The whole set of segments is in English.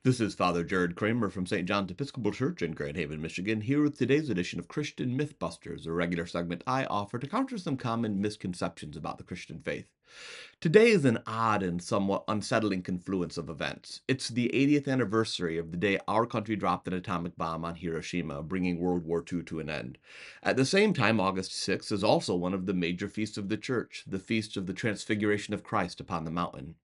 This is Father Jared Kramer from St. John's Episcopal Church in Grand Haven, Michigan, here with today's edition of Christian Mythbusters, a regular segment I offer to counter some common misconceptions about the Christian faith. Today is an odd and somewhat unsettling confluence of events. It's the 80th anniversary of the day our country dropped an atomic bomb on Hiroshima, bringing World War II to an end. At the same time, August 6th is also one of the major feasts of the Church, the Feast of the Transfiguration of Christ upon the mountain.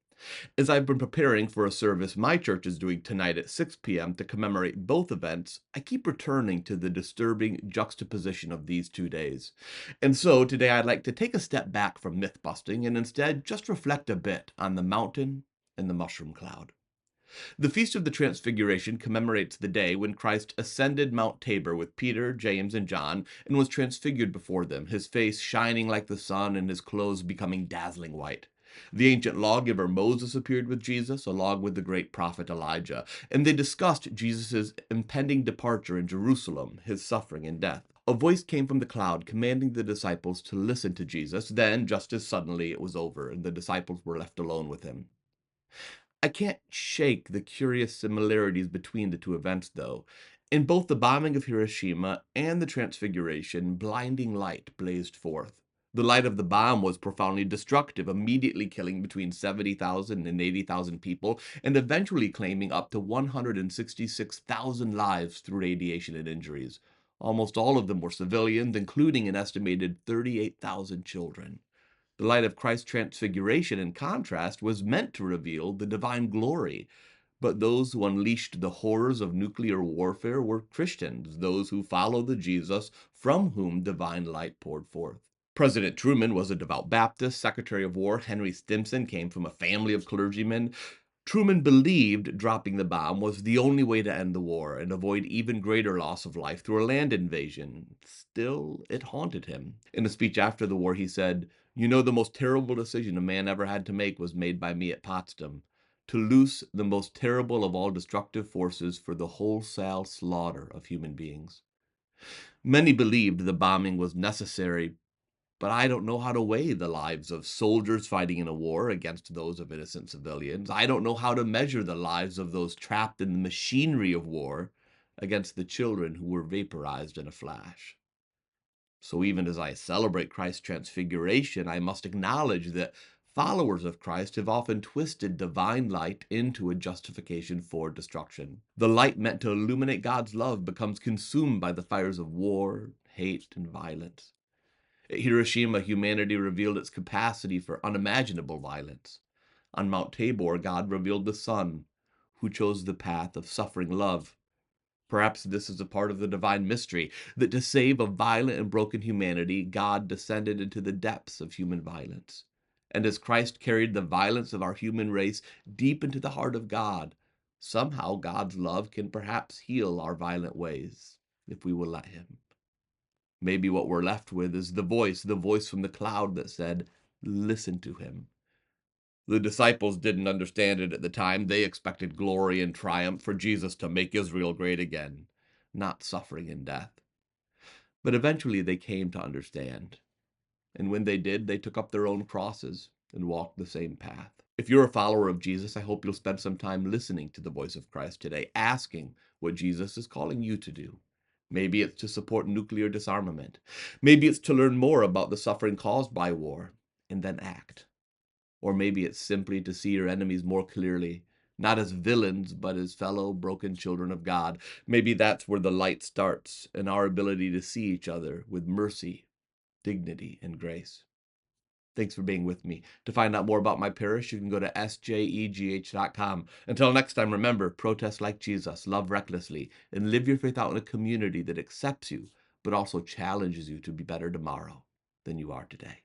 As I've been preparing for a service my church is doing tonight at 6 p.m. to commemorate both events, I keep returning to the disturbing juxtaposition of these 2 days. And so today I'd like to take a step back from myth busting and instead just reflect a bit on the mountain and the mushroom cloud. The Feast of the Transfiguration commemorates the day when Christ ascended Mount Tabor with Peter, James, and John and was transfigured before them, his face shining like the sun and his clothes becoming dazzling white. The ancient lawgiver Moses appeared with Jesus, along with the great prophet Elijah, and they discussed Jesus' impending departure in Jerusalem, his suffering and death. A voice came from the cloud commanding the disciples to listen to Jesus. Then, just as suddenly, it was over, and the disciples were left alone with him. I can't shake the curious similarities between the two events, though. In both the bombing of Hiroshima and the Transfiguration, blinding light blazed forth. The light of the bomb was profoundly destructive, immediately killing between 70,000 and 80,000 people, and eventually claiming up to 166,000 lives through radiation and injuries. Almost all of them were civilians, including an estimated 38,000 children. The light of Christ's transfiguration, in contrast, was meant to reveal the divine glory. But those who unleashed the horrors of nuclear warfare were Christians, those who followed the Jesus from whom divine light poured forth. President Truman was a devout Baptist. Secretary of War Henry Stimson came from a family of clergymen. Truman believed dropping the bomb was the only way to end the war and avoid even greater loss of life through a land invasion. Still, it haunted him. In a speech after the war, he said, "You know, the most terrible decision a man ever had to make was made by me at Potsdam, to loose the most terrible of all destructive forces for the wholesale slaughter of human beings." Many believed the bombing was necessary, but I don't know how to weigh the lives of soldiers fighting in a war against those of innocent civilians. I don't know how to measure the lives of those trapped in the machinery of war against the children who were vaporized in a flash. So even as I celebrate Christ's transfiguration, I must acknowledge that followers of Christ have often twisted divine light into a justification for destruction. The light meant to illuminate God's love becomes consumed by the fires of war, hate, and violence. At Hiroshima, humanity revealed its capacity for unimaginable violence. On Mount Tabor, God revealed the Son, who chose the path of suffering love. Perhaps this is a part of the divine mystery, that to save a violent and broken humanity, God descended into the depths of human violence. And as Christ carried the violence of our human race deep into the heart of God, somehow God's love can perhaps heal our violent ways, if we will let Him. Maybe what we're left with is the voice from the cloud that said, "Listen to him." The disciples didn't understand it at the time. They expected glory and triumph for Jesus to make Israel great again, not suffering and death. But eventually they came to understand. And when they did, they took up their own crosses and walked the same path. If you're a follower of Jesus, I hope you'll spend some time listening to the voice of Christ today, asking what Jesus is calling you to do. Maybe it's to support nuclear disarmament. Maybe it's to learn more about the suffering caused by war and then act. Or maybe it's simply to see your enemies more clearly, not as villains, but as fellow broken children of God. Maybe that's where the light starts in our ability to see each other with mercy, dignity, and grace. Thanks for being with me. To find out more about my parish, you can go to sjegh.com. Until next time, remember, protest like Jesus, love recklessly, and live your faith out in a community that accepts you, but also challenges you to be better tomorrow than you are today.